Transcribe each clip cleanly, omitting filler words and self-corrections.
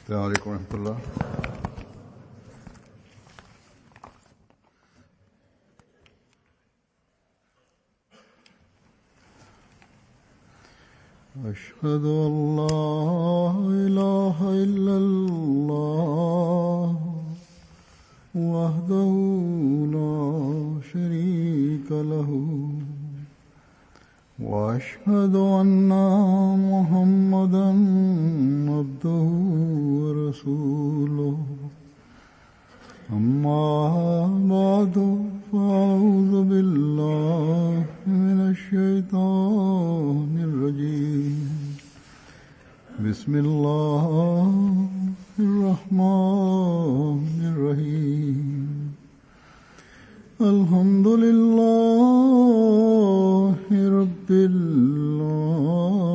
السلام عليكم ورحمة الله. أشهد أن لا إله إلا الله وحده لا شريك له وأشهد أن محمدا عبده ورسوله أما بعد فأعوذ بالله من الشيطان الرجيم بسم الله الرحمن الرحيم الحمد لله رب العالمين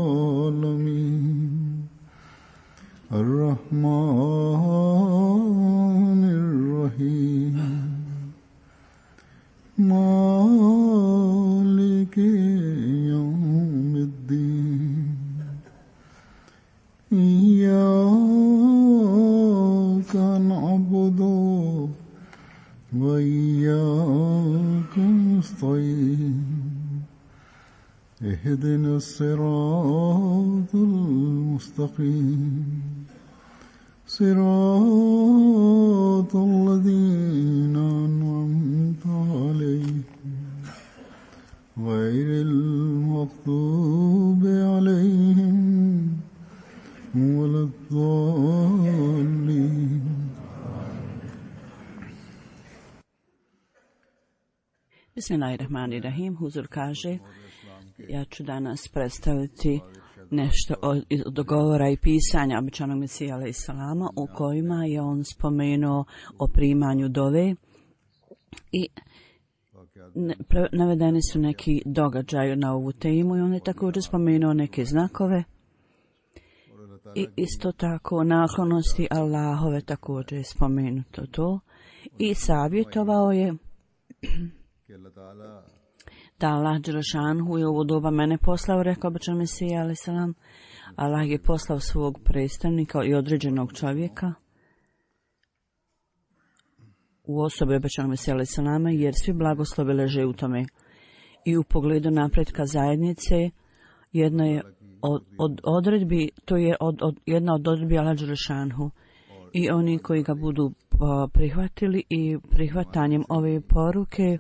الرحمن الرحيم مالك يوم الدين إياك نعبد وإياك نستعين اهدنا الصراط المستقيم صراط الذين أنعمت عليهم غير المغضوب عليهم ولا الضالين. Bismillahirrahmanirrahim. Huzur kaže, ja ću danas predstaviti nešto od govora i pisanja običanog Mesija alejhi selama, u kojima je on spomenuo o primanju dove i navedeni su neki događaji na ovu temu i on je također spomenuo neke znakove i isto tako naklonosti Allahove, također je spomenuto to i savjetovao je da Allah dželešanhu je u ovo doba mene poslao, rekao običan Mesija alejhi selam. Allah je poslao svog predstavnika i određenog čovjeka u osobi običanog Mesija alejhi selama, jer svi blagoslovi leže u tome. I u pogledu napretka zajednice, jedna je od odredbi, to je jedna od odredbi Allah dželešanhu, i oni koji ga budu prihvatili i prihvatanjem ove poruke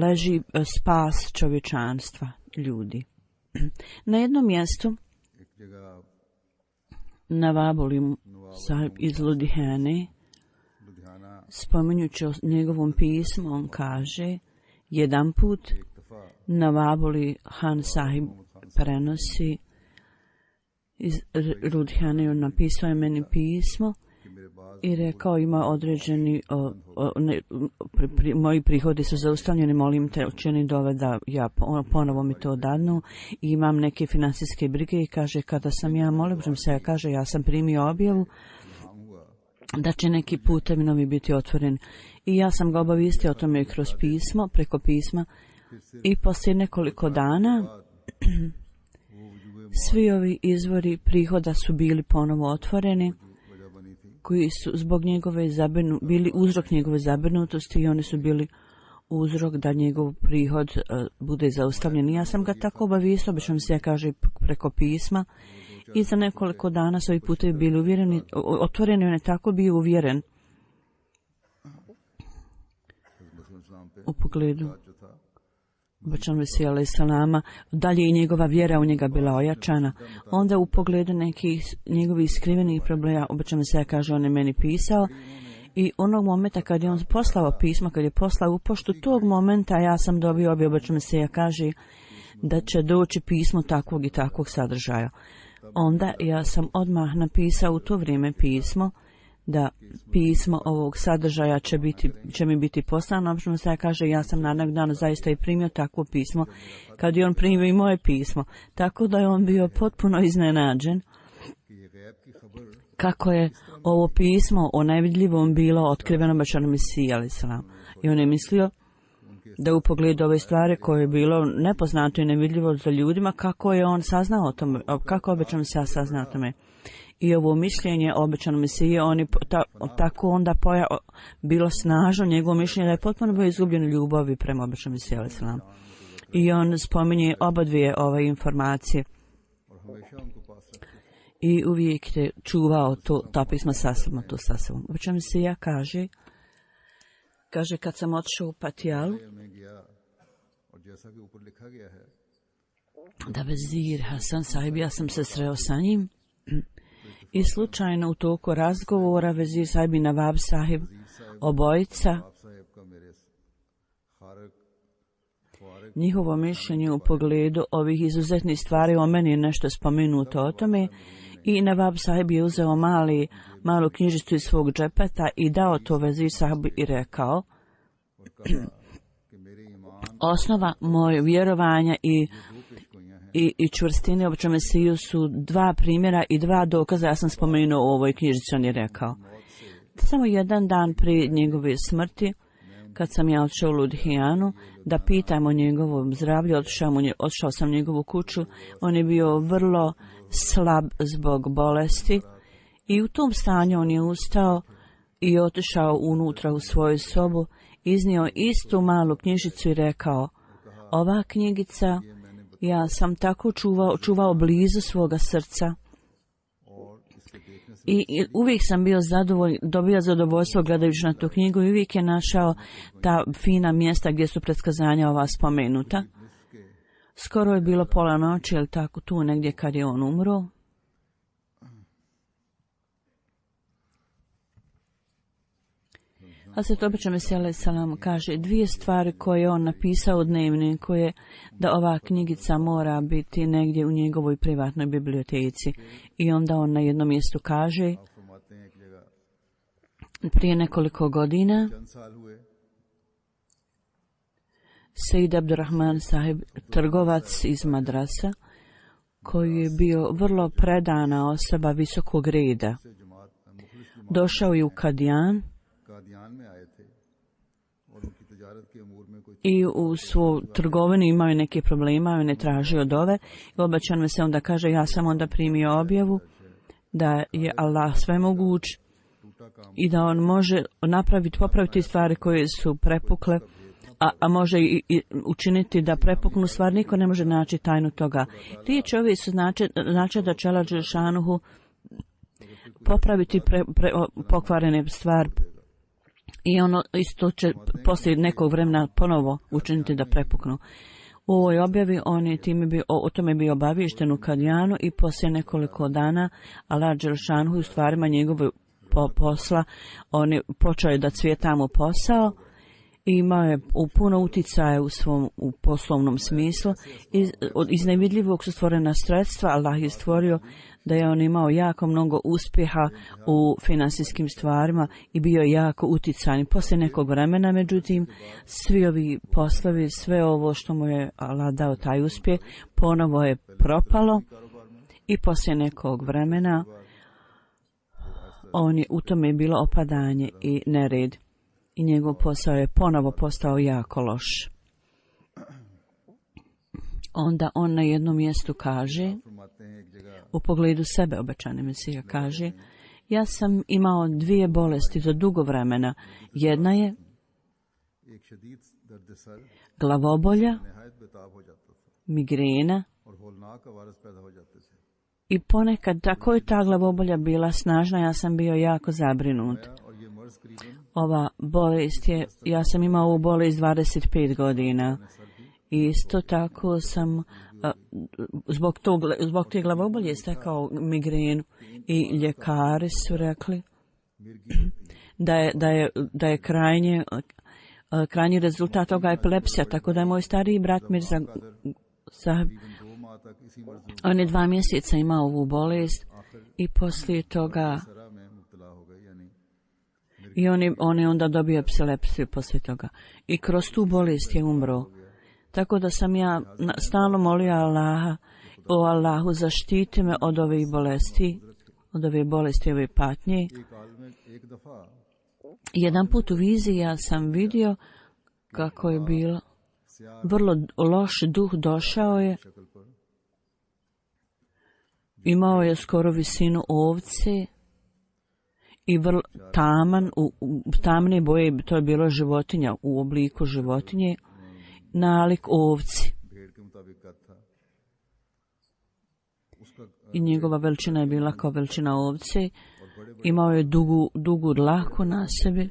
leži spas čovječanstva, ljudi. Na jednom mjestu Navabulim sahib iz Ludhiane, spominjući o njegovom pismu, on kaže, jedan put Navabuli Han sahib prenosi iz Ludhiane, on napisao je meni pismo i rekao, ima određeni moji prihodi su zaustavljeni, molim te učini dove da ja ponovo mi to dadnu i imam neke financijske brige. I kaže, kada sam ja molio se, kaže, ja sam primio objavu da će neki putevi novi biti otvoren i ja sam ga obavistio o tome kroz pismo, preko pisma, i poslije nekoliko dana svi ovi izvori prihoda su bili ponovo otvoreni, koji su zbog njegove bili uzrok njegove zabrinutosti i oni su bili uzrok da njegov prihod bude zaustavljen. I ja sam ga tako obavijestio, obično se kaže preko pisma, i za nekoliko dana su ovi putevi bili otvoreni, on je tako bio uvjeren u pogledu običanog Mesija alejhi selama. Dalje i njegova vjera u njega bila ojačana. Onda u pogledu nekih njegovih skrivenih problema, običanog Mesija kaže, on je meni pisao i onog momenta kad je on poslao pismo, kad je poslao u poštu, tog momenta ja sam dobio objavu, običanog Mesija kaže da će doći pismo takvog i takvog sadržaja. Onda ja sam odmah napisao u to vrijeme pismo da pismo ovog sadržaja će mi biti poslano. Obično se kaže, ja sam narednog dana zaista i primio takvo pismo, kad je on primio i moje pismo. Tako da je on bio potpuno iznenađen kako je ovo pismo o nevidljivom bilo otkriveno običanom Mesiji alejhi selam. I on je mislio da u pogledu ove stvari koje je bilo nepoznato i nevidljivo za ljudima, kako je on saznao o tome, kako obećan Mesija saznao o tome. I ovo mišljenje o obećanom Mesiji, tako onda bilo snažno, njegovo mišljenje da je potpuno bio izgubljen ljubavi prema obećanom Mesiji alejhi selam. I on spominje obadvije ove informacije. I uvijek je čuvao ta pisma sa sobom. Obećan Mesija kaže kad sam otišao u Patijalu, da vezir Hasan sahib, ja sam se sreo sa njim i slučajno u toku razgovora vezir sahib i Nawab sahib, obojica, njihovo mišljenje u pogledu ovih izuzetnih stvari o meni je nešto spomenuto o tome i Nawab sahib je uzeo malu knjižicu iz svog džepeta i dao to vezir sahibu i rekao: osnova moje vjerovanja i čvrstine obećanog Mesiju su dva primjera i dva dokaza. Ja sam spomenuo u ovoj knjižici, on je rekao. Samo jedan dan prije njegove smrti, kad sam ja otišao u Ludhijanu da pitam o njegovom zdravlju, otišao sam u njegovu kuću, on je bio vrlo slab zbog bolesti i u tom stanju on je ustao i otišao unutra u svoju sobu, iznio istu malu knjižicu i rekao: ova knjigica ja sam tako čuvao blizu svoga srca i uvijek sam bio dobio zadovoljstvo gledajući na tu knjigu i uvijek je našao ta fina mjesta gdje su predskazanja ova spomenuta. Skoro je bilo pola noći, ili tako tu negdje kad je on umro. Hazret obećan Mesija alejhi selam kaže dvije stvari koje on napisao u dnevniku je da ova knjigica mora biti negdje u njegovoj privatnoj biblioteci. I onda on na jednom mjestu kaže: prije nekoliko godina Sejid Abdurrahman sahib, trgovac iz Madrasa, koji je bio vrlo predana osoba visokog reda, došao je u Kadijan i u svoj trgovini imao je neke problema, on je tražio dove i obećan mi se onda kaže: ja sam onda primio objavu da je Allah svemoguć i da on može popraviti stvari koje su prepukle, a može i učiniti da prepuknu stvar. Niko ne može naći tajnu toga. Riječi ove su znači da će Allah dželešanuhu popraviti pokvarene stvari i ono isto će poslije nekog vremena ponovo učiniti da prepuknu. U ovoj objavi on je o tome bio obaviješten u Kadijanu i poslije nekoliko dana Allah dželešanuhu u stvarima njegove posla on je počeo da cvijeta mu posao i imao je puno uticaja u poslovnom smislu. Iz nevidljivog su stvorena sredstva. Allah je stvorio da je on imao jako mnogo uspjeha u finansijskim stvarima i bio jako uticajan. Poslije nekog vremena, međutim, svi ovi poslovi, sve ovo što mu je Allah dao taj uspjeh, ponovo je propalo i poslije nekog vremena u tome je bilo opadanje i nered. I njegov posao je ponovo postao jako loš. Onda on na jednom mjestu kaže, u pogledu sebe obećani Mesija kaže: ja sam imao dvije bolesti za dugo vremena. Jedna je glavobolja, migrena i ponekad tako je ta glavobolja bila snažna, ja sam bio jako zabrinut. Ova bolest ja sam imao ovu bolest 25 godina. Isto tako sam zbog te glavobolje stekao migrenu i ljekari su rekli da je krajnji rezultat toga epilepsija, tako da je moj stariji brat Mirza Sahib, on je 2 mjeseca imao ovu bolest i poslije toga i on je onda dobio epilepsiju poslije toga. I kroz tu bolest je umro. Tako da sam ja stalno molio Allaha: o Allahu, zaštiti me od ove bolesti, ove patnje. Jedan put u viziji ja sam vidio kako je bilo. Vrlo loš duh došao je. Imao je skoro visinu ovce i vrlo taman, u tamne boje, to je bilo životinja, u obliku životinje, nalik ovci. I njegova veličina je bila kao veličina ovce. Imao je dugu dlaku na sebi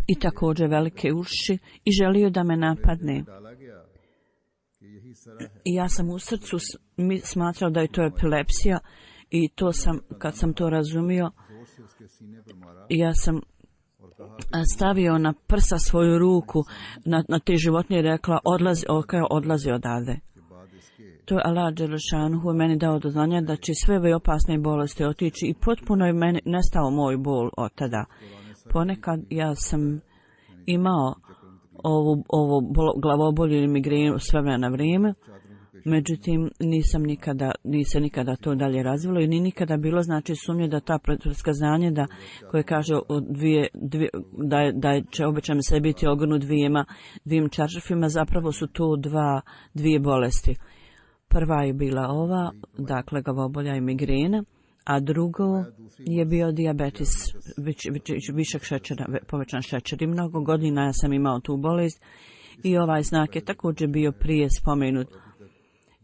i također velike uši i želio da me napadne. I ja sam u srcu smatrao da je to epilepsija i to sam, kad sam to razumio, ja sam stavio na prsa svoju ruku na te životinje i rekla odlazi odavde. To je Allah Đelešanuhu meni dao do znanja da će sve ove opasne bolesti otići i potpuno je meni nestao moj bol od tada. Ponekad ja sam imao ovo glavobolju ili migrenu s vremena na vrijeme, međutim nisam nikada to dalje razvilo i ni nikada bilo znači sumnje da ta predskazanje koje kaže da će obećan se biti ogrnut dvijim čaršafima, zapravo su to dvije bolesti. Prva je bila ova, dakle glavobolja i migrena, a drugo je bio dijabetes, višak šećera, povećan šećer. I mnogo godina ja sam imao tu bolest i ovaj znak je također bio prije spomenut.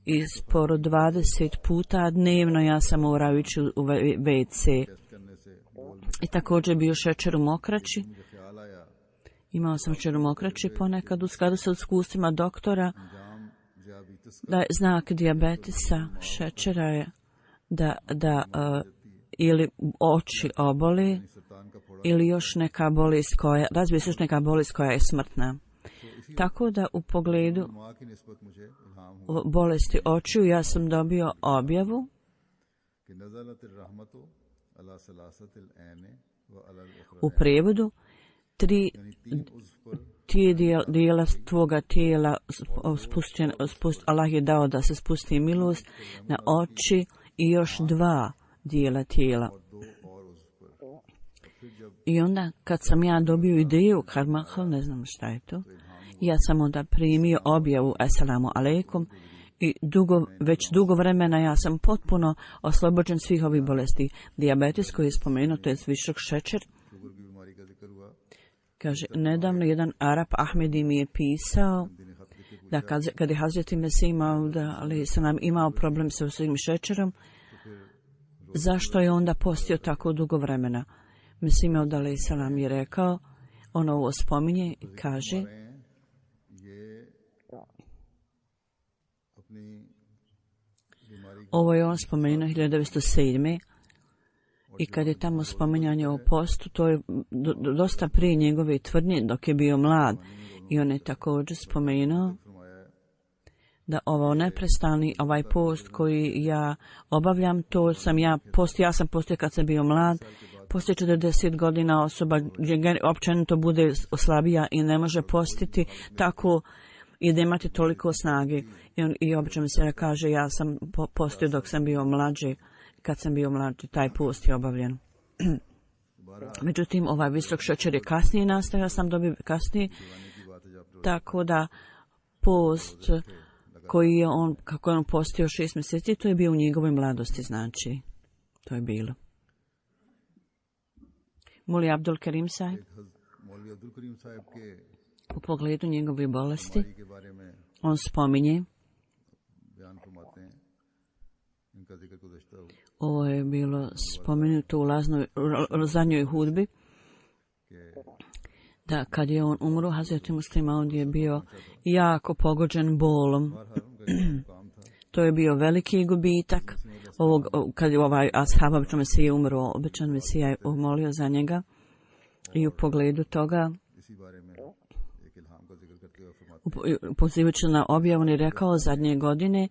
I sporo 20 puta dnevno ja sam morao ići u WC. I također bio šećer u mokraći. Imao sam šećer u mokraći ponekad u skladu sa iskustvima doktora. Da je znak dijabetesa šećera je da ili oči oboli ili još neka bolest razvije se još neka bolest koja je smrtna. Tako da u pogledu bolesti očiju ja sam dobio objavu u prijevodu dijela tvoga tijela Allah je dao da se spusti milost na oči i još 2 dijela tijela. I onda kad sam ja dobio ideju Karmahal, ne znam šta je to, ja sam onda primio objavu Assalamu alaikum i već dugo vremena ja sam potpuno oslobođen svih ovih bolesti. Dijabetes koji je spomenuo, to je visok šećer. Kaže, nedavno jedan Arap Ahmedi mi je pisao da kad je Hazreti Mesih imao problem sa svojim šećerom, zašto je onda postio tako dugo vremena? Mesih Maud alejsalam je rekao, on ovo spominje i kaže, ovo je on spomenuo 1907. I kad je tamo spominjanje o postu, to je dosta prije njegove tvrdnje dok je bio mlad. I on je također spomenuo da ovaj post koji ja obavljam, to sam ja sam postio kad sam bio mlad, poslije 40 godina osoba gdje općenito bude slabija i ne može postiti tako i da imate toliko snage. I obično se kaže ja sam postio dok sam bio mlađi. Kad sam bio mlađi, taj post je obavljen. Međutim, ovaj visok šećer je kasnije nastao, ja sam dobio kasnije, tako da post kako je on postio 6 mjeseci, to je bio u njegovoj mladosti, znači, to je bilo. Muli Abdul Karim Sahib, u pogledu njegove bolesti, on spominje, ovo je bilo spomenuto u zadnjoj hudbi, da kad je on umro, Hazreti Muslima, on je bio jako pogođen bolom. To je bio veliki gubitak. Kad je ovaj ashab, običan Mesija umro, običan Mesija je umolio za njega i u pogledu toga pozivajući na objavu on je rekao zadnje godine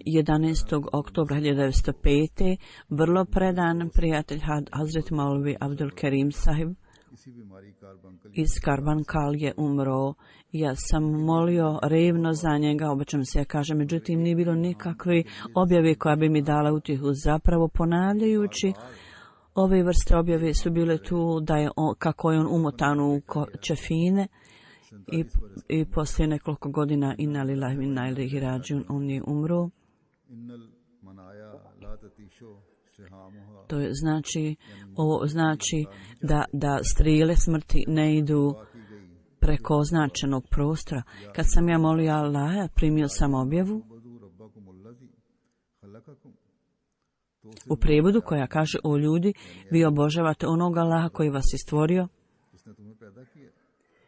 11. oktobra 1905. vrlo predan prijatelj Hazret Maulvi Abdul Karim Sahib iz Karbankal je umro. Ja sam molio revno za njega, običan se ja kažem, međutim nije bilo nikakve objave koja bi mi dala utjehu. Zapravo ponavljajući ove vrste objave su bile tu da je kako je on umotan u čefine I poslije nekoliko godina inna lillahi wa inna ilaihi rađiun on je umro. To je ovo znači da strijele smrti ne idu preko označenog prostora. Kad sam ja molio Allaha, primio sam objavu u prijevodu koja kaže: o ljudi, vi obožavate onog Allaha koji vas je stvorio,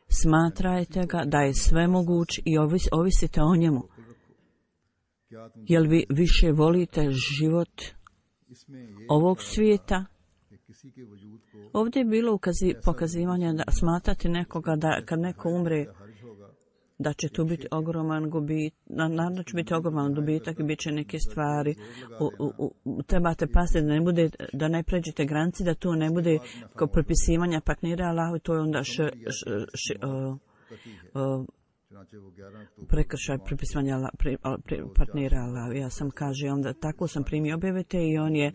smatrajte ga da je sve moguć i ovisite o njemu. Jel vi više volite život ovog svijeta? Ovdje je bilo pokazivanje da smatrati nekoga da kad neko umre da će tu biti ogroman gubitak, naravno će biti ogroman dobitak i bit će neke stvari. Trebate paziti da ne pređete granici, da tu ne bude kao prepisivanja partnera Allahu, to je onda prekršaj prepisivanja partnera Allahu. Ja sam kaže onda tako sam primio objavite i on je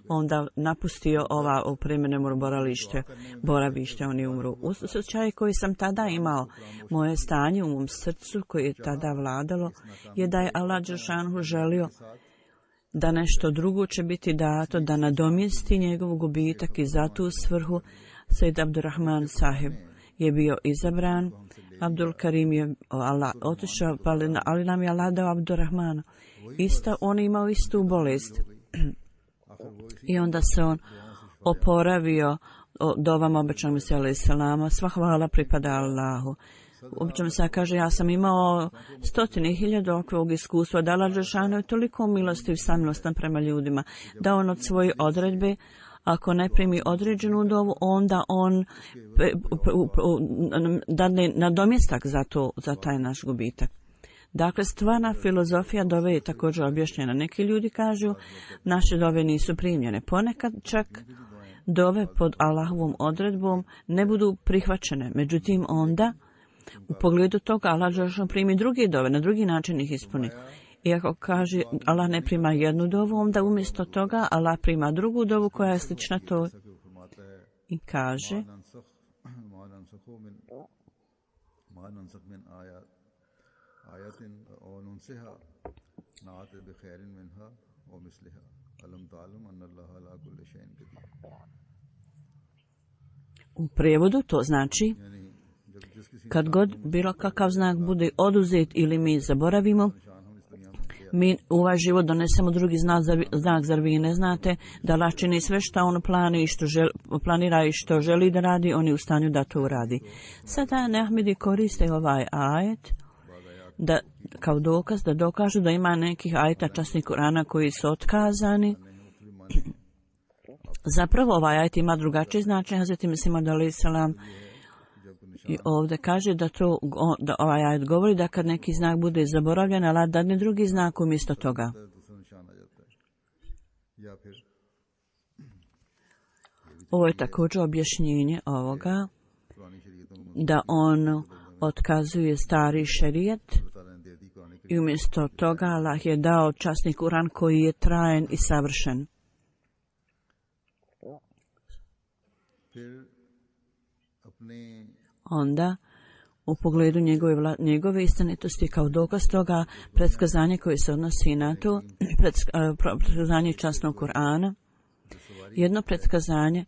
onda napustio ova opremljeno boravište, on je umro. Osjećaj koji sam tada imao, moje stanje u mom srcu koje je tada vladalo, je da je Allah dželešanu želio da nešto drugo će biti dato, da nadomjesti njegov gubitak i za tu svrhu Sejd Abdurrahman Sahib je bio izabran. Abdul Karim je otišao, ali nam je Allah dao Abdurrahmana. On je imao istu bolest. I onda se on oporavio dovama obećanog Mesija alejhi selama. Sva hvala pripada Allahu. Obećanog Mesija kaže: ja sam imao 100.000 ovog iskustva, da Allah dželešanu je toliko milostiv, samilostan prema ljudima, da on od svoje odredbe, ako ne primi određenu dovu, onda on dadne nadomjestak za taj naš gubitak. Dakle, stvarna filozofija dove je također objašnjena. Neki ljudi kažu naše dove nisu primljene. Ponekad čak dove pod Allahovom odredbom ne budu prihvaćene. Međutim, onda u pogledu toga Allah dželešanu primi druge dove, na drugi način ih ispuni. I ako kaže Allah ne prima jednu dovu, onda umjesto toga Allah prima drugu dovu koja je slična to. I kaže: u prijevodu to znači kad god bilo kakav znak bude oduzet ili mi zaboravimo, mi u ovaj život donesemo drugi znak, zar vi ne znate da Allah čini sve što on planira i što želi da radi, on je u stanju da to uradi. Sada Ahmedi koriste ovaj ajet kao dokaz, da dokažu da ima nekih ajeta časnih Kurana koji su otkazani. Zapravo ovaj ajet ima drugačije značenje. Hazreti Mesih Maud alejhi selam i ovdje kaže da ovaj ajet govori da kad neki znak bude zaboravljen, Allah dadne drugi znak umjesto toga. Ovo je također objašnjenje ovoga da on otkazuje stari šerijet i umjesto toga Allah je dao časni Kuran koji je trajen i savršen. Onda, u pogledu njegove istinitosti kao dokaz toga, predskazanje koje se odnosi na to, predskazanje časnog Kur'ana, jedno predskazanje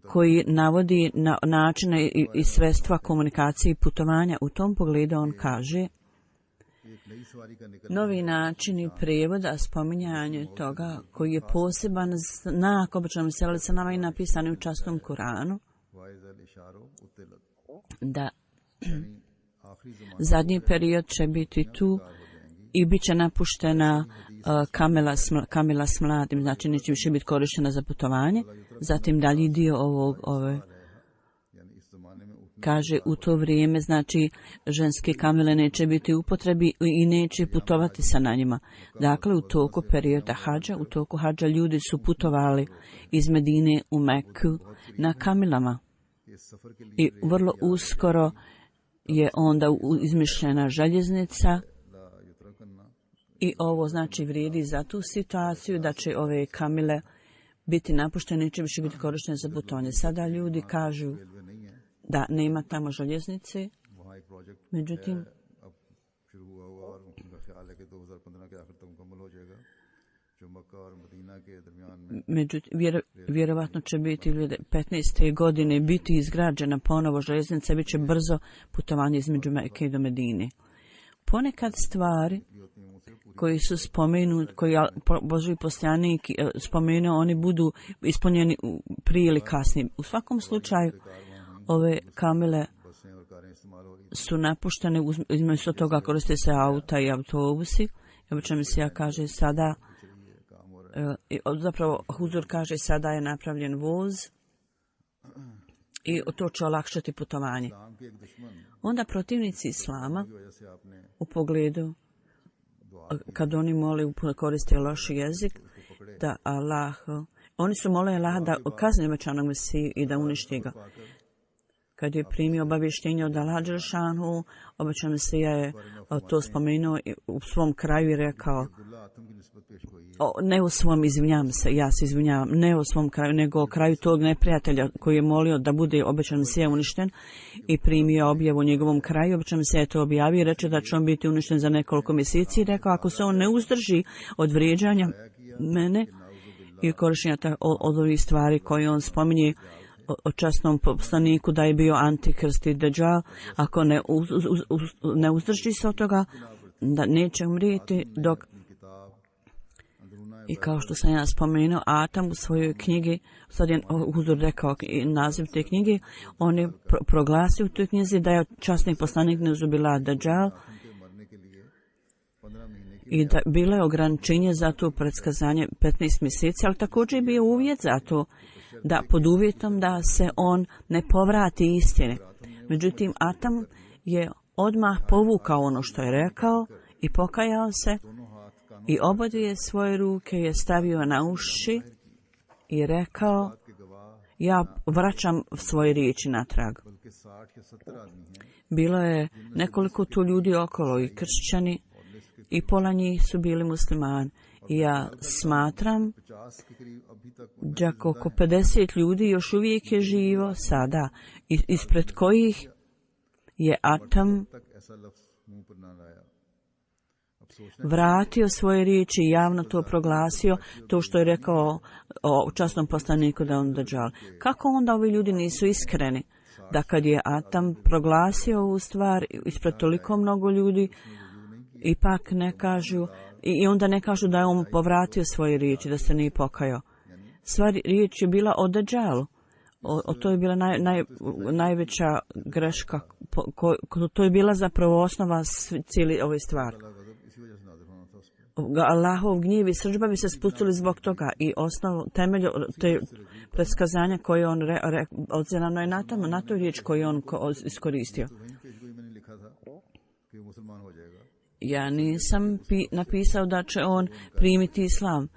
koji navodi na načine i sredstva komunikacije i putovanja. U tom pogledu on kaže: novi načini prijevoda, spominjanje toga koji je poseban znak običnom Mesija alejhi selam i napisani u časnom Kur'anu, da zadnji period će biti tu i bit će napuštena kamela s mladim, znači neće više biti korištena za putovanje. Zatim dalji dio ove kaže u to vrijeme, znači ženske kamele neće biti u upotrebi i neće putovati sa na njima. Dakle, u toku perioda hadža, ljudi su putovali iz Medine u Meku na kamelama. I vrlo uskoro je onda izmišljena željeznica i ovo znači vrijedi za tu situaciju da će ove kamile biti napuštene, neće više biti korištene za putovanje. Sada ljudi kažu da nema tamo željeznice Međutim, vjerovatno će biti 15. godine biti izgrađena ponovo željeznica, bit će brzo putovanje između Mekke i do Medine. Ponekad stvari koji su spomenuti, koji Božji poslanik spomenuo, oni budu ispunjeni prije ili kasnije. U svakom slučaju, ove kamile su napuštene, između toga koriste se auta i autobusi. Obično mi se kaže sada, zapravo Huzur kaže sada je napravljen voz i to će olakšati putovanje. Onda protivnici Islama u pogledu kad oni mole koriste loš jezik, da Allah, oni su mole Allah da kazni obećanog Mesiju i da uništi ga. Kad je primio obavještenje od Allah Đelešanu, obećan Mesija je to spomenuo u svom kraju i rekao, ne u svom, izvinjavam se, ja se izvinjavam, ne u svom kraju, nego o kraju tog neprijatelja koji je molio da bude obećan Mesija uništen i primio objavu u njegovom kraju. Obećan Mesija je to objavio i reče da će on biti uništen za nekoliko mjeseci i rekao, ako se on ne uzdrži od vrijeđanja mene i korištenja od ovih stvari koje on spominje o časnom poslaniku da je bio antikrist i deđal, ako ne uzdrži se od toga, da neće umrijeti dok. I kao što sam ja spomenuo, Atam u svojoj knjigi, sad je Huzur rekao naziv te knjige, on je proglasio u toj knjizi da je časni poslanik Neuzubillah deđal i da bilo je ograničenje za to predskazanje 15 mjeseci, ali također je bio uvjet za to da pod uvjetom da se on ne povrati istine. Međutim, Atam je odmah povukao ono što je rekao i pokajao se i obadvije svoje ruke je stavio na uši i rekao, ja vraćam svoje riječi natrag. Bilo je nekoliko tu ljudi okolo i kršćani i pola njih su bili muslimani. I ja smatram da oko 50 ljudi još uvijek je živo sada, ispred kojih je Atam vratio svoje riječi i javno to proglasio, to što je rekao o časnom poslaniku da on deđal. Kako onda ovi ljudi nisu iskreni? Da kad je Atam proglasio ovu stvar ispred toliko mnogo ljudi, ipak ne kažu, i onda ne kažu da je on povratio svoje riječi, da se nije pokajao. Sva riječ je bila o deđalu. To je bila najveća greška. To je bila zapravo osnova cijeli ove stvari. Allahov gnjev i srdžba bi se spustili zbog toga i temelj te predskazanja koje on odzirano je na toj riječ koju on iskoristio. Ja nisam napisao da će on primiti islam,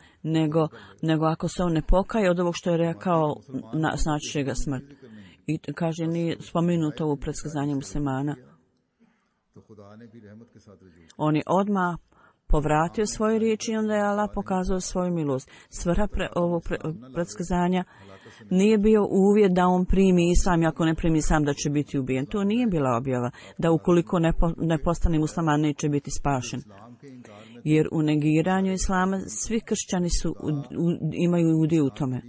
nego ako se on ne pokaje od ovog što je rekao, snaći će ga smrt. I kaže, nije spomenuto u predskazanju muslimana. On je odmah povratio svoje riječi i onda je Allah pokazao svoju milost. Svrha ovog predskazanja nije bio uvjet da on primi islam i ako ne primi islam da će biti ubijen. To nije bila objava da ukoliko ne postane musliman neće biti spašen. Jer u negiranju islama svi kršćani imaju udio u tome.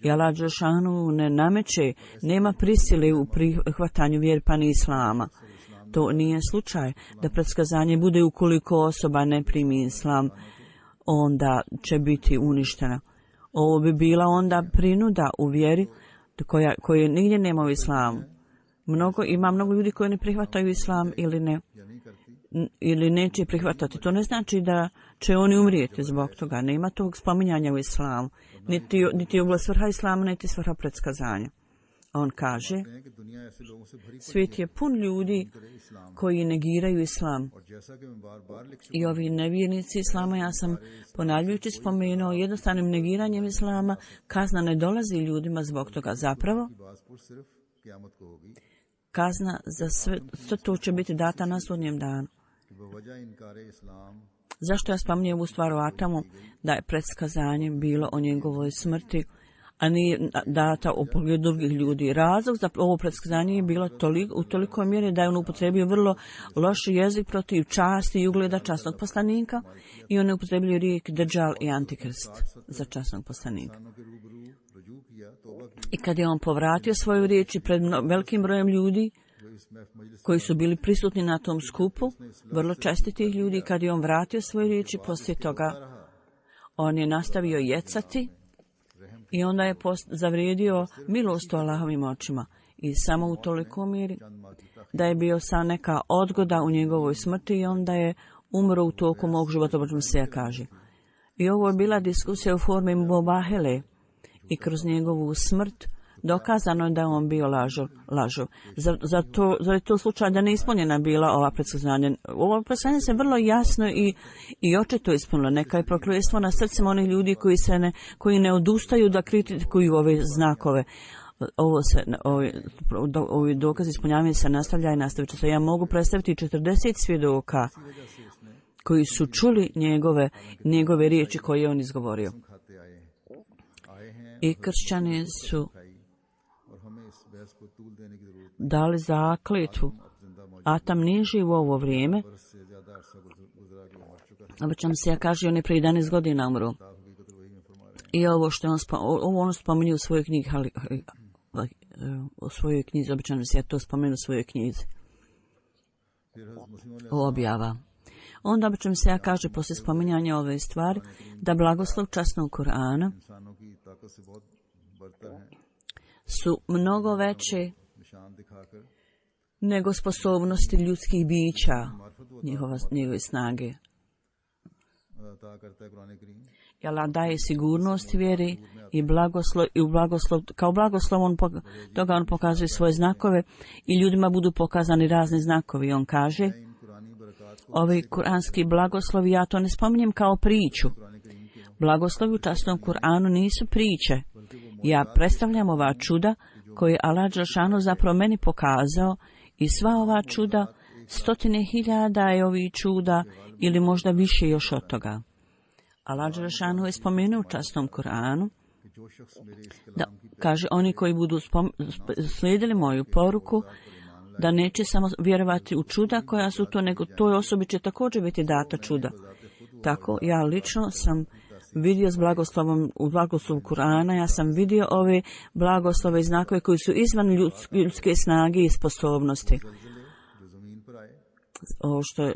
I Allah Đelešanu ne nameće, nema prisile u prihvatanju vjere pa ni islama. To nije slučaj da predskazanje bude ukoliko osoba ne primi islam, onda će biti uništena. Ovo bi bila onda prinuda u vjeri koje nigdje nema u islamu. Ima mnogo ljudi koji ne prihvataju islam ili neće prihvatati. To ne znači da će oni umrijeti zbog toga. Nema tog spominjanja u islamu. Niti je bila svrha islama, niti svrha predskazanja. On kaže, svijet je pun ljudi koji negiraju islam. I ovi nevjernici islama, ja sam ponavljajući spomenuo, jednostavnim negiranjem islama kazna ne dolazi ljudima zbog toga. Zapravo, kazna za sve to će biti data na sudnjem danu. Zašto ja spominjem ovu stvar o Atamu? Da je predskazanje bilo o njegovoj smrti, a nije data u pogledu drugih ljudi. Razlog za ovo predskazanje je bilo u tolikoj mjeri da je on upotrebio vrlo loš jezik protiv časti i ugleda časnog poslanika i on je upotrebio riječ Dajjal i Antikrist za časnog poslanika. I kad je on povratio svoju riječ i pred velikim brojem ljudi koji su bili prisutni na tom skupu, vrlo čestitih ljudi, kad je on vratio svoje riječi, poslije toga on je nastavio jecati i onda je zavrijedio milost u Allahovim očima. I samo u toliko mjeri da je bio sa neka odgoda u njegovoj smrti i onda je umro u toku mog života, Božem se kaže. I ovo je bila diskusija u formi Mubahele i kroz njegovu smrt dokazano je da je on bio lažov. Zar je to slučaj da ne ispunjena bila ova predskazanja? Ovo predskazanje se vrlo jasno i očito ispunilo. Neka je prokletstvo na srcima onih ljudi koji ne odustaju da kritikuju ove znakove. Ovi dokazi ispunjavanja se nastavlja i nastavit će se. Ja mogu predstaviti 40 svjedoka koji su čuli njegove riječi koje je on izgovorio. I kršćani su dali zakletvu. Atam nije živ u ovo vrijeme. Obično se ja kaže, on je prije 11 godina umro. I ovo što on spominje u svojoj knjigi, u svojoj knjizi, obično se ja to spomenu u svojoj knjizi. Objava. Onda obično se ja kaže, poslije spominjanja ove stvari, da blagoslov časnog Kur'ana su mnogo veće nego sposobnosti ljudskih bića, njegove snage. I Allah daje sigurnost vjeri i blagoslov, kao blagoslov on pokazuje svoje znakove i ljudima budu pokazani razni znakovi. On kaže, ovi kuranski blagoslovi, ja to ne spominjem kao priču. Blagoslovi u časnom Kur'anu nisu priče. Ja predstavljam ova čuda koje je Allah Đelešanu zapravo meni pokazao i sva ova čuda, 100.000 je ovih čuda ili možda više još od toga. Allah Đelešanu je spomenuo u časnom Kur'anu da kaže oni koji budu slijedili moju poruku da neće samo vjerovati u čuda koja su to, nego toj osobi će također biti data čuda. Tako ja lično sam vidio s blagoslovom, u blagoslovu Kur'ana, ja sam vidio ove blagoslove i znakove koji su izvan ljudske snage i sposobnosti. Ovo što je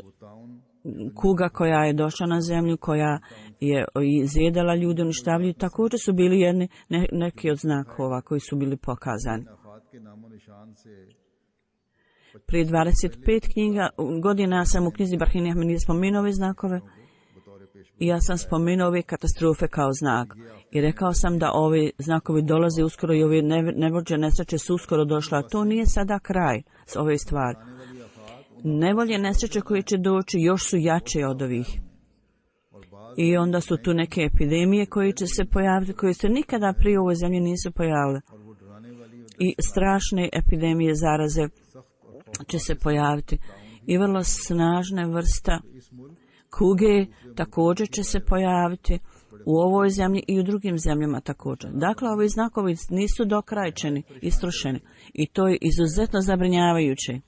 kuga koja je došla na zemlju, koja je izjedala ljude, uništavljaju, također su bili neki od znakova koji su bili pokazani. Prije 25 godina sam u knjizi Barhini Ahmedija spomenuo ove znakove i ja sam spomenuo ove katastrofe kao znak. I rekao sam da ove znakovi dolaze uskoro i ove nevolje nesreće su uskoro došla. To nije sada kraj s ove stvari. Nevolje nesreće koje će doći još su jače od ovih. I onda su tu neke epidemije koje će se pojaviti, koje se nikada prije u ovoj zemlji nisu pojavile. I strašne epidemije zaraze će se pojaviti. I vrlo snažna vrsta kuge također će se pojaviti u ovoj zemlji i u drugim zemljama također. Dakle, ovi znakovi nisu dokrajčeni, istrošeni. I to je izuzetno zabrinjavajuće.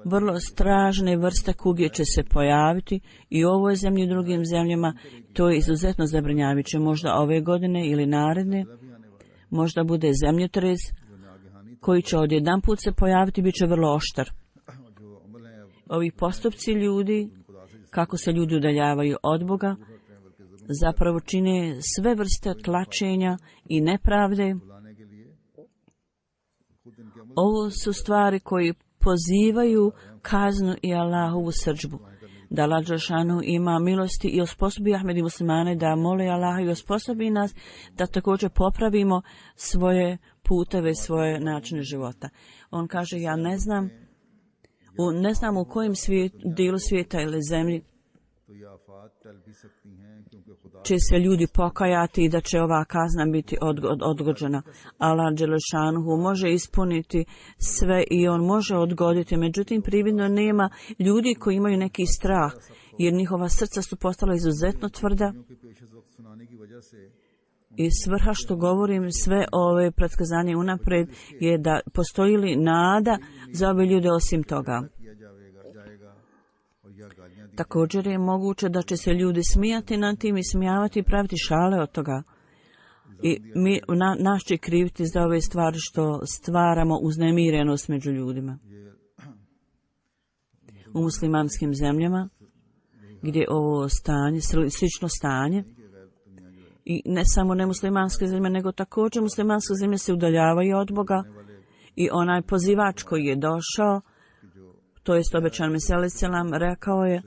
Vrlo strašne vrste kuge će se pojaviti i u ovoj zemlji i u drugim zemljama. To je izuzetno zabrinjavajuće. Možda ove godine ili naredne, možda bude zemljotres koji će odjedanput se pojaviti, bit će vrlo oštar. Ovi postupci ljudi, kako se ljudi udaljavaju od Boga, zapravo čine sve vrste tlačenja i nepravde. Ovo su stvari koji pozivaju kaznu i Allahovu srdžbu. Da Allah Đelešanu ima milosti i osposobi Ahmedi muslimane da mole Allaha i osposobi nas da također popravimo svoje puteve, svoje načine života. On kaže, ja ne znam u kojem dijelu svijeta ili zemlji će se ljudi pokajati i da će ova kazna biti odgođena. Allah Đelešanuhu može ispuniti sve i on može odgoditi. Međutim, prividno nema ljudi koji imaju neki strah, jer njihova srca su postala izuzetno tvrda I svrha što govorim sve ove predskazanje unaprijed je da postoji li nada za ove ljude osim toga. Također je moguće da će se ljudi smijati nad tim i smijavati i praviti šale od toga. I nas će kriviti za ove stvari što stvaramo uznemirenost među ljudima. U muslimanskim zemljama, gdje ovo stanje, slično stanje, i ne samo nemuslimanske zemlje, nego također muslimanske zemlje se udaljavaju od Boga i onaj pozivač koji je došao, to jest obećan Mesija alejhi selam, rekao je,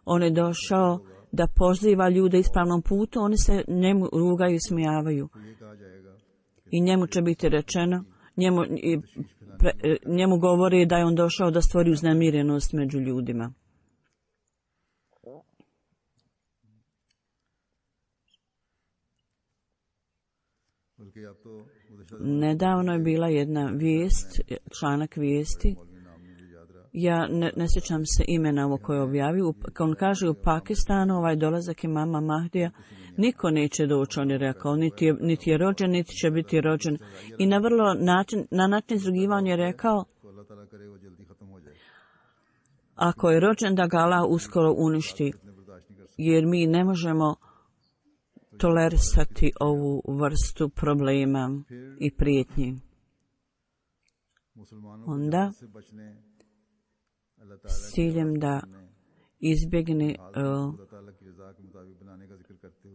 on je došao da poziva ljude ispravnom putu, oni se njemu rugaju i smijavaju. I njemu će biti rečeno, njemu govori da je on došao da stvori uznemirenost među ljudima. Nedavno je bila jedna vijest, članak vijesti, ja ne sjećam se imena ovo koje je objavio, kao on kaže u Pakistanu ovaj dolazak imama Mahdija, niko neće doći, on je rekao, niti je rođen, niti će biti rođen. I na način izrugivanja je rekao, ako je rođen da ga Allah uskoro uništi, jer mi ne možemo tolerisati ovu vrstu problema i prijetnji. Onda, s ciljem da izbjegne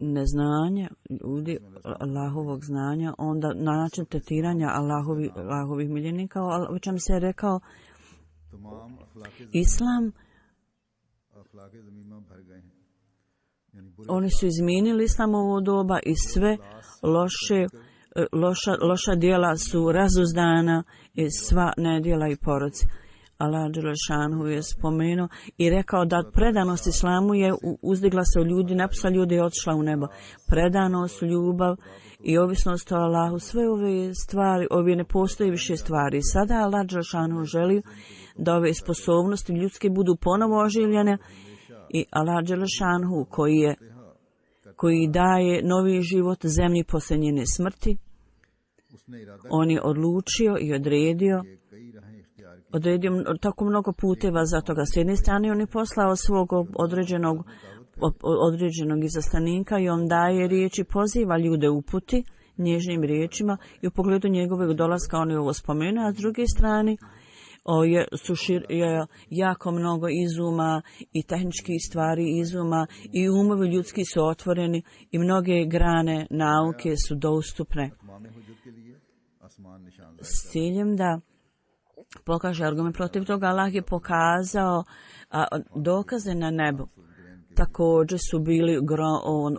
neznanje ljudi, Allahovog znanja, onda način tretiranja Allahovih miljenika, obično se je rekao, Islam, oni su izmijenili Islamovo doba i sve loša djela su razuzdana i sva nedjela i poroci. Allah dželešanu je spomenuo i rekao da predanost Islamu je uzdigla se u ljudi, napisa ljudi je otišla u nebo. Predanost, ljubav i ovisnost o Allahu, sve ove stvari, ove ne postoji više stvari. Sada Allah dželešanu želi da ove sposobnosti ljudske budu ponovo oživljene i Allah dželešanu koji daje novi život zemlji poslije njene smrti, on je odlučio i odredio tako mnogo puteva za toga. S jedne strane on je poslao svog određenog izaslanika i on daje riječi, poziva ljude uputi nježnim riječima i u pogledu njegovog dolaska on je ovo spomenuo, a s druge strane je jako mnogo izuma i tehničkih stvari izuma i umovi ljudski su otvoreni i mnoge grane nauke su dostupne s ciljem da pokaže argument protiv toga. Allah je pokazao dokaze na nebu. Također su bili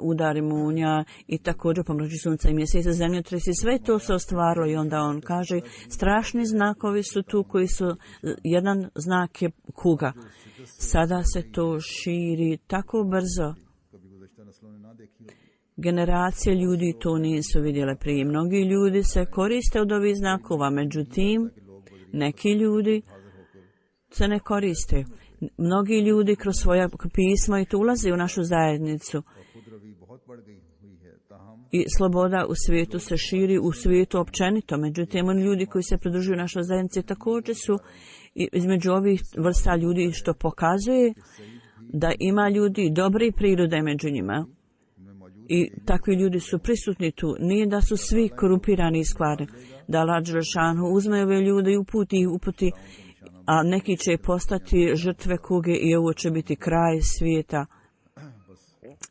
udari munja i također pomrači sunca i mjeseca, zemljotresi, sve to se ostvarilo i onda on kaže strašni znakovi su tu koji su, jedan znak je kuga. Sada se to širi tako brzo. Generacije ljudi to nisu vidjele prije. Mnogi ljudi se koriste od ovih znakova, međutim, neki ljudi se ne koriste. Mnogi ljudi kroz svoja pisma i to ulaze u našu zajednicu. I sloboda u svijetu se širi, u svijetu općenito. Međutim, oni ljudi koji se pridružuju našoj zajednici također su između ovih vrsta ljudi što pokazuje da ima ljudi dobre prirode među njima. I takvi ljudi su prisutni tu. Nije da su svi korumpirani i skvarni. Da Allah dželešanu uzme ove ljude i uputi, a neki će postati žrtve kuge i ovo će biti kraj svijeta.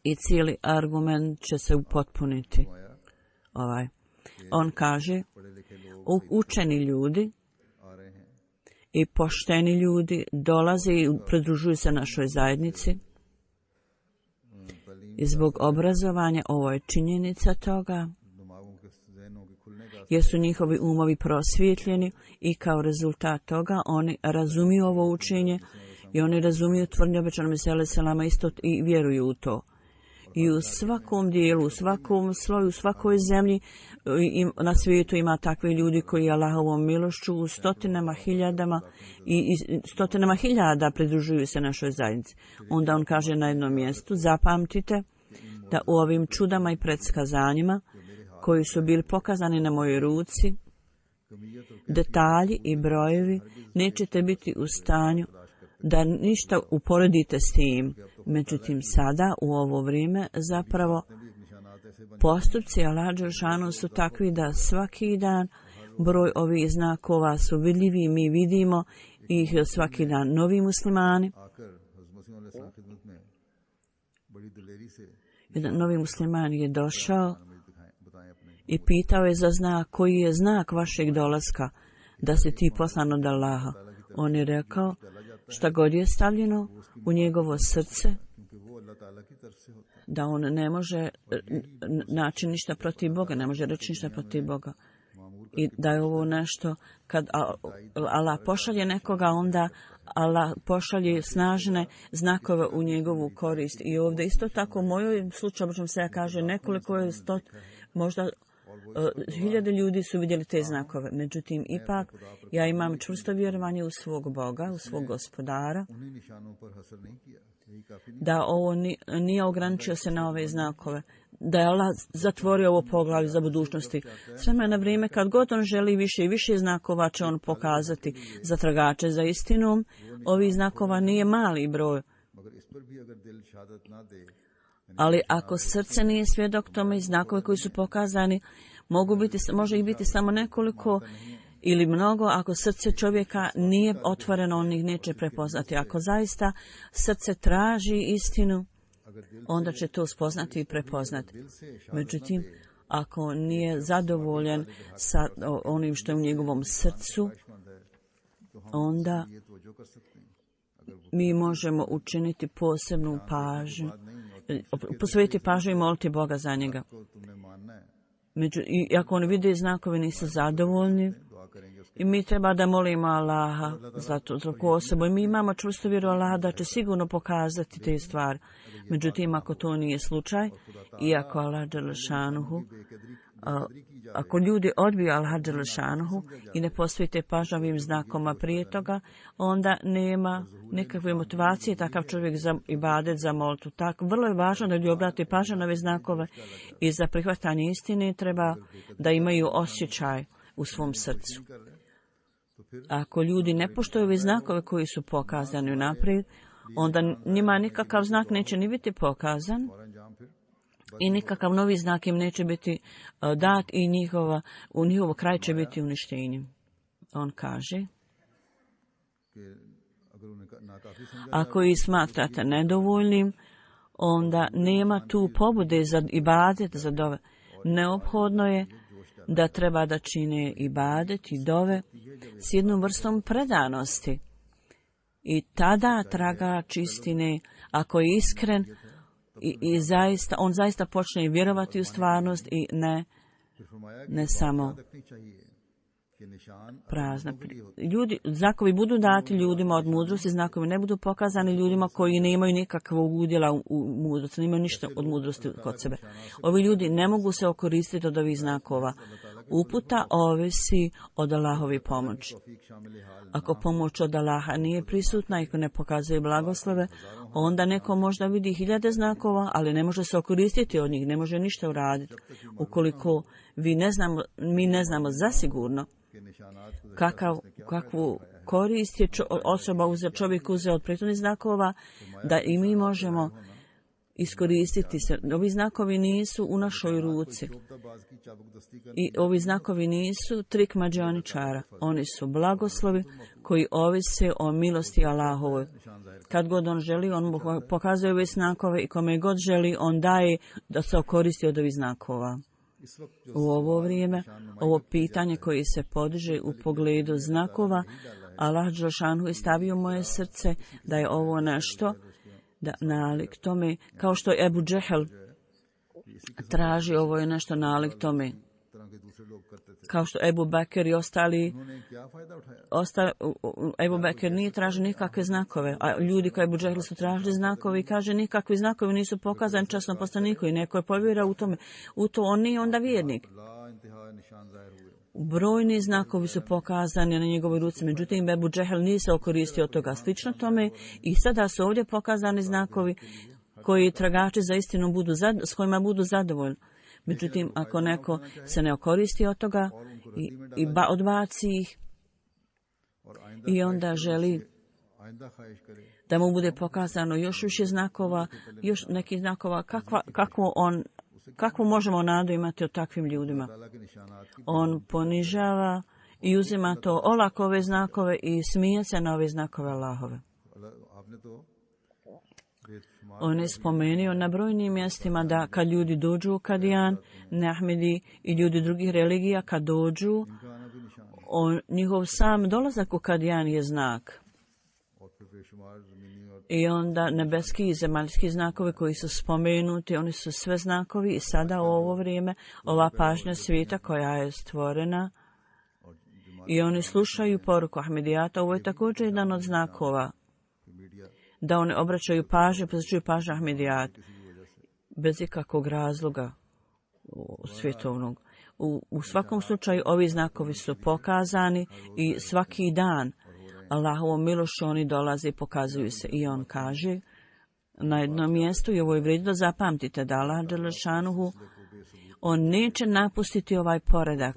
I cijeli argument će se upotpuniti. On kaže, učeni ljudi i pošteni ljudi dolaze i pridružuju se našoj zajednici. I zbog obrazovanja ovo je činjenica toga, jer su njihovi umovi prosvjetljeni i kao rezultat toga oni razumiju ovo učenje i oni razumiju tvrdnje obećanog Mesija alejhi selama isto i vjeruju u to. I u svakom dijelu, u svakom sloju, u svakoj zemlji na svijetu ima takvi ljudi koji Allahovom milošću u stotinama hiljada pridružuju se našoj zajednici. Onda on kaže na jednom mjestu, zapamtite da u ovim čudama i predskazanjima koji su bili pokazani na mojoj ruci, detalji i brojevi, nećete biti u stanju da ništa uporedite s tim. Međutim, sada, u ovo vrijeme, zapravo, postupci Allaha dželešanu su takvi da svaki dan broj ovih znakova su vidljivi, mi vidimo ih svaki dan. Novi muslimani, jedan novi musliman je došao i pitao je za znak, koji je znak vašeg dolaska, da si ti poslan od Allaha. On je rekao, šta god je stavljeno u njegovo srce, da on ne može naći ništa protiv Boga, ne može reći ništa protiv Boga. I da je ovo nešto, kad Allah pošalje nekoga, onda Allah pošalje snažne znakove u njegovu korist. I ovdje isto tako, u mojoj slučaju, obično se kaže, nekoliko je možda 1000 ljudi su vidjeli te znakove. Međutim, ipak, ja imam čvrsto vjerovanje u svog Boga, u svog gospodara, da ovo nije ograničio se na ove znakove, da je Allah zatvorio ovo poglavlje za budućnosti. S vremena na vrijeme, kad god on želi više i više znakova će on pokazati za tragače za istinom. Ovih znakova nije mali broj. Ali ako srce nije svjedok tome i znakove koji su pokazani, može ih biti samo nekoliko ili mnogo. Ako srce čovjeka nije otvoreno, on ih neće prepoznati. Ako zaista srce traži istinu, onda će to spoznati i prepoznati. Međutim, ako nije zadovoljan sa onim što je u njegovom srcu, onda mi možemo učiniti posebnu pažnju, posvetiti pažnju i moliti Boga za njega. I ako oni vide znakovi nisu zadovoljni, i mi treba da molimo Allaha za tu osobu. I mi imamo čvrsto vjeru Allaha da će sigurno pokazati te stvari. Međutim, ako to nije slučaj, i ako Allah dželešanuhu, ako ljudi odbiju Allaha dželešanuhu i ne posvete pažnju ovim znakoma prije toga, onda nema nikakve motivacije takav čovjek za ibadet, za molitvu. Tako, vrlo je važno da ljudi obrate pažnju na ove znakove i za prihvatanje istine treba da imaju osjećaj u svom srcu. Ako ljudi ne poštuju ove znakove koji su pokazani unaprijed, onda njima nikakav znak neće ni biti pokazan i nikakav novi znak im neće biti dat i u njihovo kraj će biti uništenje. On kaže, ako ih smatrate nedovoljnim, onda nema tu pobude za ibadet, za dove. Neophodno je da treba da čine ibadet i dove s jednom vrstom predanosti. I tada tragač istine, ako je iskren i zaista, on zaista počne vjerovati u stvarnost i ne samo prazna. Znakovi budu dati ljudima od mudrosti, znakovi ne budu pokazani ljudima koji nemaju nikakvog udjela u mudrosti, nemaju ništa od mudrosti kod sebe. Ovi ljudi ne mogu se okoristiti od ovih znakova. Uputa ovisi od Allahove pomoći. Ako pomoć od Allaha nije prisutna i ako ne pokazuje blagoslove, onda neko možda vidi 1000 znakova, ali ne može se okoristiti od njih, ne može ništa uraditi. Ukoliko mi ne znamo zasigurno kakvu korist je čovjek uzeo od prethodnih znakova, da i mi možemo iskoristiti se. Ovi znakovi nisu u našoj ruci. I ovi znakovi nisu trik mađioničara. Oni su blagoslovi koji ovise o milosti Allahovoj. Kad god on želi, on mu pokazuje ove znakove i kome god želi, on daje da se okoristi od ovih znakova. U ovo vrijeme, ovo pitanje koje se podiže u pogledu znakova, Allah dželešanu je stavio moje srce da je ovo nešto, da nalik tome, kao što je Ebu Džehel traži, ovo je nešto nalik tome. Kao što Ebu Bekir i ostali, Ebu Bekir nije tražio nikakve znakove, a ljudi kao Ebu Džehel su tražili znakove i kaže nikakvi znakovi nisu pokazani časnom poslaniku i neko je povjerao u tome. U to on nije onda vjernik. Brojni znakovi su pokazani na njegovoj ruci, međutim Ebu Džehel nije se okoristio od toga. Slično tome i sada su ovdje pokazani znakovi koji tragači za istinu s kojima budu zadovoljni. Međutim, ako neko se ne okoristi od toga i odbaci ih i onda želi da mu bude pokazano još više znakova, još nekih znakova, kakvu možemo nadu imati o takvim ljudima. On ponižava i uzima to olako ove znakove i smije se na ove znakove Allahove. On je spomenuo na brojnim mjestima da kad ljudi dođu u Kadijan, Ahmedi i ljudi drugih religija, kad dođu, njihov sam dolazak u Kadijan je znak. I onda nebeski i zemaljski znakovi koji su spomenuti, oni su sve znakovi i sada u ovo vrijeme, ova pažnja svijeta koja je stvorena i oni slušaju poruku Ahmedijata, ovo je također jedan od znakova da oni obraćaju pažnju, posvećuju pažnju Ahmedijat bez ikakvog razloga svjetovnog. U svakom slučaju ovi znakovi su pokazani i svaki dan Allahovom milošću oni dolaze i pokazuju se. I on kaže na jednom mjestu, i ovo je vrijedno da zapamtite, da Allah dželešanuhu, on neće napustiti ovaj poredak.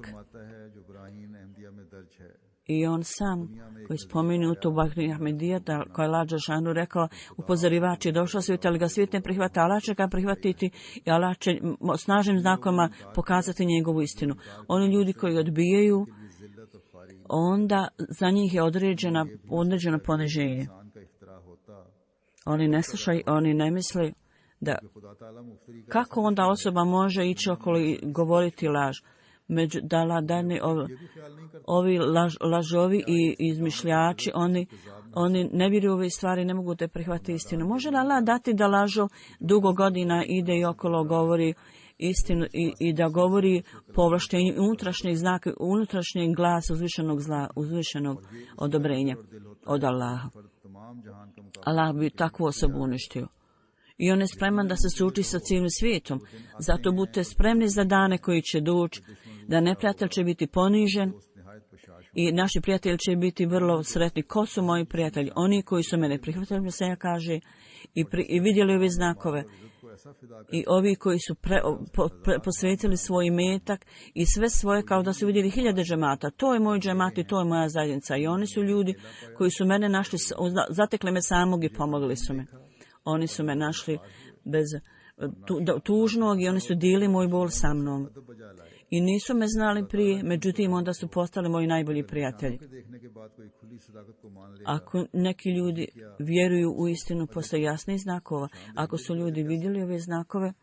I on sam, koji spomenu to Bakri Ahmedija, koji je Allah dželešanuhu rekao, upozorivač je došao svijet, ali ga svijet ne prihvata, Allah će ga prihvatiti i Allah će snažnim znakovima pokazati njegovu istinu. Oni ljudi koji odbijaju, onda za njih je određeno poniženje. Oni ne slušaju, oni ne misle da kako onda osoba može ići okolo i govoriti laž. Ovi lažovi i izmišljači, oni ne vjeruju ove stvari, ne mogu te prihvatiti istinu. Može li Allah dati da lažo dugo godina ide i okolo govori istinu i da govori po ovlaštenju unutrašnjeg znaka, unutrašnjeg glasa uzvišenog odobrenja od Allaha. Allah bi takvu osobu uništio. I on je spreman da se suči sa cijelim svijetom. Zato budite spremni za dane koji će doći, da neprijatelj će biti ponižen i naši prijatelji će biti vrlo sretni. Ko su moji prijatelji? Oni koji su mene prihvatili, Mesaja kaže, i vidjeli ove znakove. I ovi koji su posvetili svoj imetak i sve svoje kao da su vidjeli 1000 džemata. To je moj džemat i to je moja zajednica. I oni su ljudi koji su mene našli, zatekli me samog i pomogli su me. Oni su me našli bez tužnog i oni su dijeli moj bol sa mnom. I nisu me znali prije, međutim onda su postali moji najbolji prijatelji. Ako neki ljudi vjeruju u istinu posle jasnih znakova, ako su ljudi vidjeli ove znakove,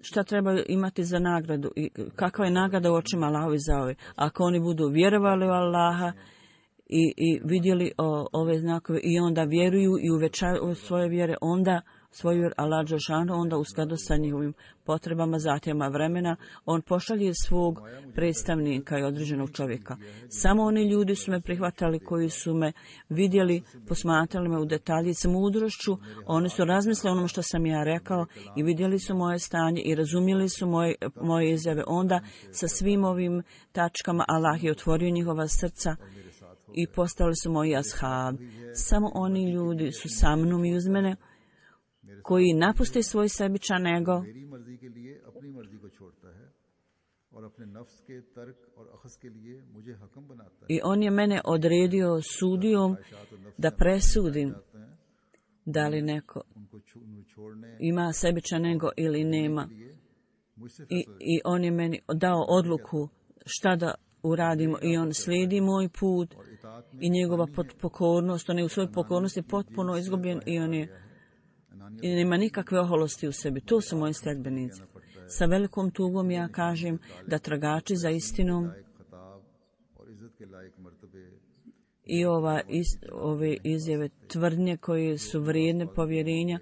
šta trebaju imati za nagradu i kakva je nagrada u očima Allahovi za ove? Ako oni budu vjerovali u Allaha i vidjeli ove znakove i onda vjeruju i uvećaju svoje vjere, onda svoju Allah dželešanu, onda u skladu sa njihovim potrebama, zahtjevima vremena, on pošalje svog predstavnika i određenog čovjeka. Samo oni ljudi su me prihvatali koji su me vidjeli, posmatrali me u detalji s mudrošću, oni su razmislili onom što sam ja rekao i vidjeli su moje stanje i razumjeli su moje izjave. Onda sa svim ovim tačkama Allah je otvorio njihova srca i postali su moji ashabi. Samo oni ljudi su sa mnom i uz mene koji napuste svoj sebičan ego i on je mene odredio sudijom da presudim da li neko ima sebičan ego ili nema. I on je meni dao odluku šta da uradimo i on slijedi moj put i njegova pokornost. On je u svojoj pokornosti potpuno izgubljen i on je i nema nikakve oholosti u sebi. To su moji sljedbenici. Sa velikom tugom ja kažem da tragači za istinom i ove izjave tvrdnje koje su vrijedne povjerenja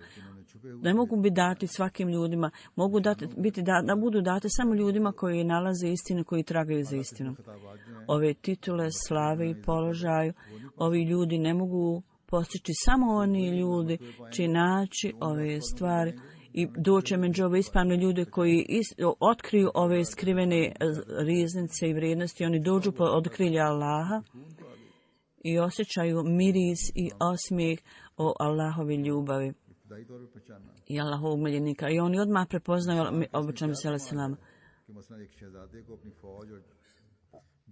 ne mogu biti dati svakim ljudima, mogu da budu date samo ljudima koji nalaze istinu, koji tragaju za istinom. Ove titule, slave i položaju, ovi ljudi ne mogu postići samo oni ljudi će naći ove stvari i doće među ove ispravne ljude koji otkriju ove skrivene riznice i vrijednosti. Oni dođu pod okrilje Allaha i osjećaju miris i osmijeh o Allahovi ljubavi इब्तदाई तौर पर पहचाना i Allahovog miljenika. I oni odmah prepoznaju običan bi se selama. कि मसलन एक शहजादे को अपनी फौज और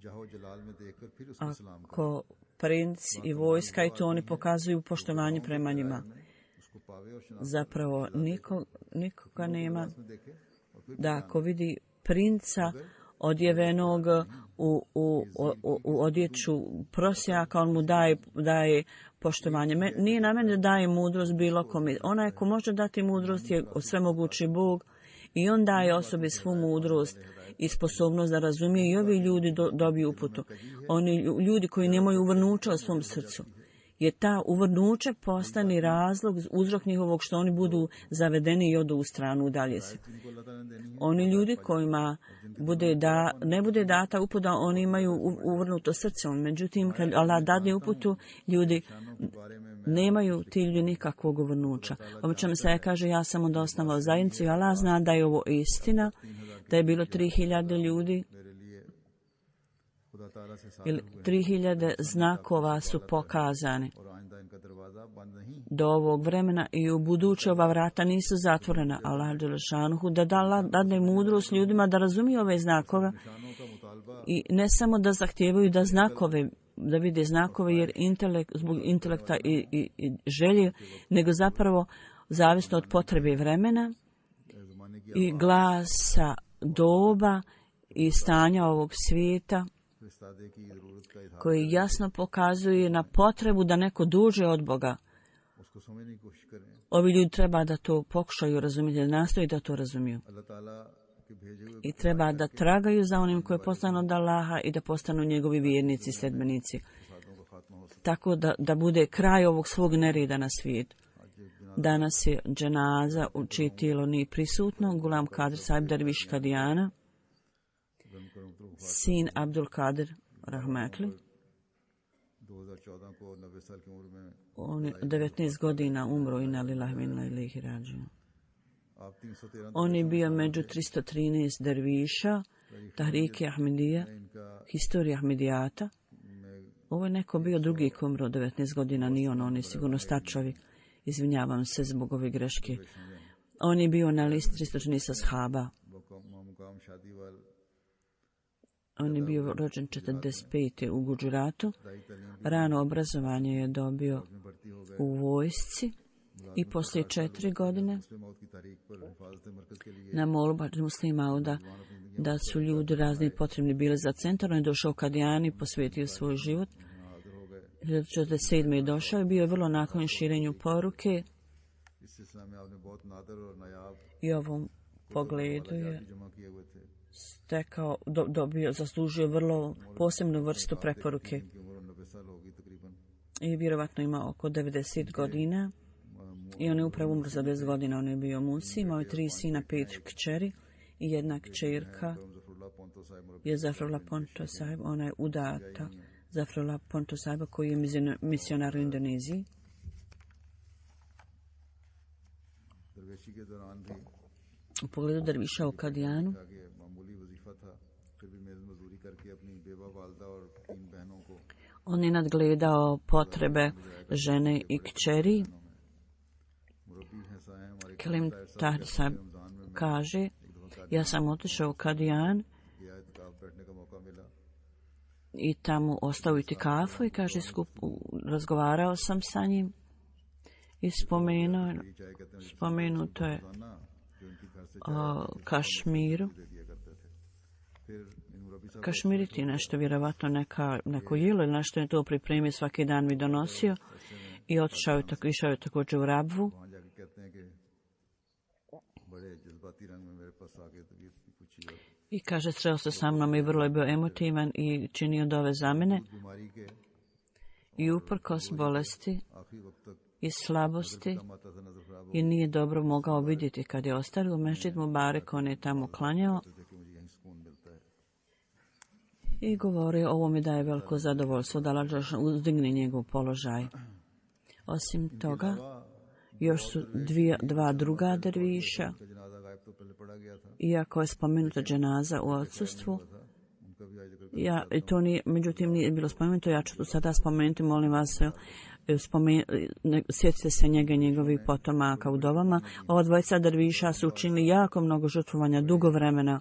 जाहो जलाल में देखकर फिर उसको सलाम करें Ko princ i vojska i to oni pokazuju poštovanje prema njima. उसको पावे और Zapravo nikoga nema शनाख्त में देखे और फिर da ako vidi princa odjevenog u odjeću prosjaka, on mu daje poštovanje. Nije na mene da daje mudrost bilo kome. Onaj ko može dati mudrost je svemogući Bog i on daje osobi svu mudrost i sposobnost da razumije i ovi ljudi dobiju uputu. Oni ljudi koji nemaju uvrnuća u svom srcu. Je ta uvrnuće postani razlog, uzrok njihovog što oni budu zavedeni i odu u stranu, udalje se. Oni ljudi kojima ne bude data uputa, oni imaju uvrnuto srce. Međutim, kad Allah dadne uputu, ljudi nemaju ti ljudi nikakvog uvrnuća. Obično se kaže, ja sam onda osnovao zajednicu i Allah zna da je ovo istina, da je bilo 3000 ljudi, ili 3000 znakova su pokazani do ovog vremena i u buduće ova vrata nisu zatvorena. Allah dželešanuhu da dadne mudrost ljudima da razumiju ove znakove i ne samo da zahtijevaju da vide znakove jer zbog intelekta i želje, nego zapravo zavisno od potrebe vremena i glasa doba i stanja ovog svijeta koji jasno pokazuje na potrebu da neko duže od Boga. Ovi ljudi treba da to pokušaju razumjeti, da nastoji da to razumiju. I treba da tragaju za onim koji je poslan od Allaha i da postanu njegovi vjernici i sledbenici. Tako da bude kraj ovog svog nereda na svijetu. Danas je dženaza u čije tijelo nije prisutno, Gulam Kadir Sahib Derviš Kadijana, sin Abdul Kadir Rahmetli. On je 19 godina umro i na lillahi wa inna ilaihi rađiun. On je bio među 313 derviša, Tahrike Ahmedija, historija Ahmedijata. Ovo je neko bio drugi ko umro 19 godina, nije on je sigurno star čovjek. Izvinjavam se zbog ove greške. On je bio na listi 313 ashaba. On je bio rođen 45. u Gudžuratu. Rano obrazovanje je dobio u vojsci i poslije 4 godine na molbu muslima da su ljudi razni potrebni bili za centar. On je došao u Kadijani, posvetio svoj život. 1947. je došao i bio je vrlo naklonjen širenju poruke. I u ovom pogledu je zaslužio vrlo posebnu vrstu preporuke. I vjerovatno ima oko 90 godina. I on je upravo umro za 10 godina. On je bio Musi, imao je 3 sina, 5 kćeri i jedna kćerka je Zafrullah Ponto Sahib. Ona je udata Zafrullah Ponto Sahiba koji je misionar u Indoneziji. U pogledu derviša u Kadijanu on je nadgledao potrebe žene i kćeri. Kelim Tahir Sahib kaže, ja sam otišao u Kadijan i tamo ostao itikafu i kaže, razgovarao sam sa njim i spomenuto je o Kašmiru. Kašmiriti nešto, vjerovatno neko jelo ili nešto je to pripremio, svaki dan mi donosio i išao je također u Rabvu. I kaže, sreo se sa mnom i vrlo je bio emotivan i činio dove za mene. I uprkos bolesti i slabosti i nije dobro mogao vidjeti kad je ostario u Mešćid Mubarek, on je tamo klanjao i govori, ovo mi daje veliko zadovoljstvo da Allah uzdigne njegov položaj. Osim toga, još su dva druga derviša, iako je spomenuta dženaza u odsustvu, međutim nije bilo spomenuto, ja ću to sada spomenuti, molim vas, Sjetite se njega i njegovih potomaka u dovama. Ova dvojica derviša su učinili jako mnogo žrtvovanja, dugo vremena.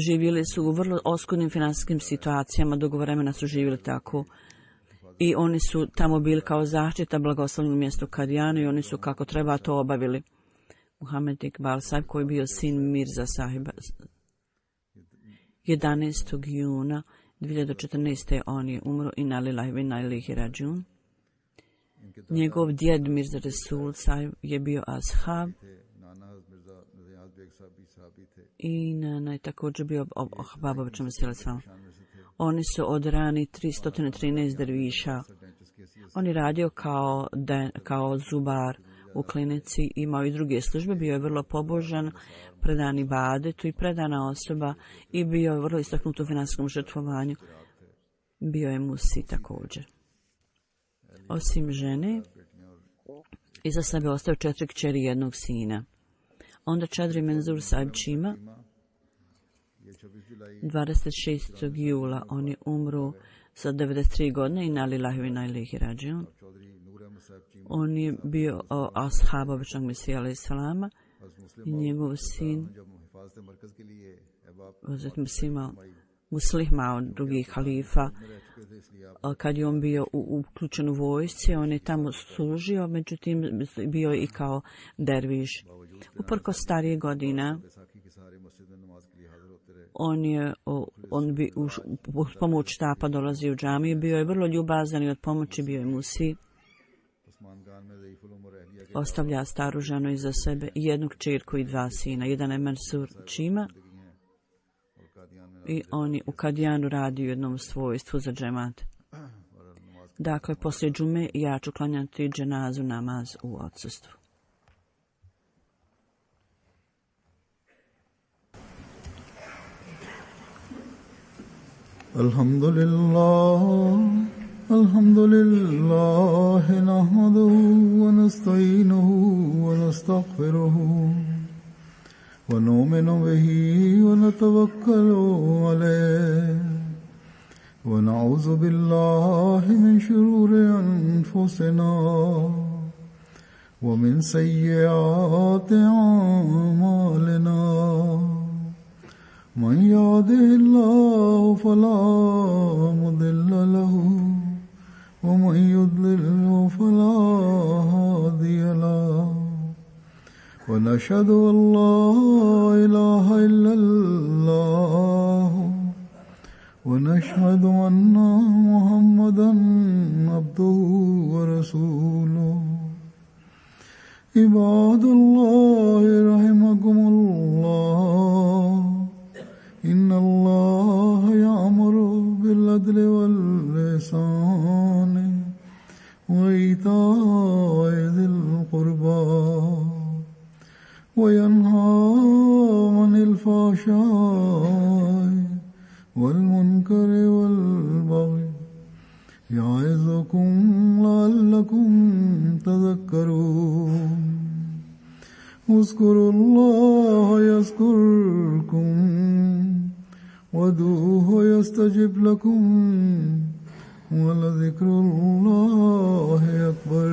Živjeli su u vrlo oskudnim finansijskim situacijama, dugo vremena su živjeli tako. I oni su tamo bili kao zaštita blagoslovnog mjestu Kadijanu i oni su kako treba to obavili. Muhammed Iqbal Sahib, koji je bio sin Mirza Sahiba, 11. juna 2014. on je umro i inna lillahi wa inna ilaihi rađiun. Njegov djed Mirza Rasul Sahib je bio ashab i Nana je također bio Ahbabovićem Sjelesama. Oni su od rani 313 derviša. On je radio kao zubar u klinici, imao i druge službe, bio je vrlo pobožan, predan ibadetu i predana osoba i bio je vrlo istaknut u finansijskom žrtvovanju. Bio je musi također. Osim žene, iza sebe ostao 4 kćeri i 1 sina. Onda Čadri Menzur Sahib Čima, 26. jula on je umro sa 93 godine, inna lillahi wa inna ilaihi rađiun. On je bio ashab običnog Mesija alejhi salama i njegov sin Muslih Mao, drugi halifa. Kad je on bio uključen u vojsci, on je tamo služio, međutim bio je i kao derviš. Uprko starije godina, on bi uz pomoć štapa dolazio u džamiju, bio je vrlo ljubazan i od pomoći bio je musi. Ostavlja staru ženu iza sebe i 1 kćerku i 2 sina. Jedan je Mansur Čima i on je u Kadijanu radi u jednom svojstvu za džemat. Dakle, poslije džume ja ću klanjati dženazu namaz u odsustvu. Alhamdulillah nahmaduhu wa nasta'inuhu wa nastaghfiruhu wa nu'minu bihi wa natawakkalu alayhi wa na'udhu billahi min shururi anfusina wa min sayyiati a'malina. من يهده الله فلا مضل له ومن يضلل فلا هادي له ونشهد أن لا إله إلا الله ونشهد أن محمدا عبده ورسوله عباد الله رحمكم الله إن الله يأمر بالعدل والإحسان وإيتاء ذي القربى وينهى عن الفحشاء والمنكر والبغي يعظكم لعلكم تذكرون اذكروا الله يذكركم وادعوه يستجب لكم ولذكر الله أكبر.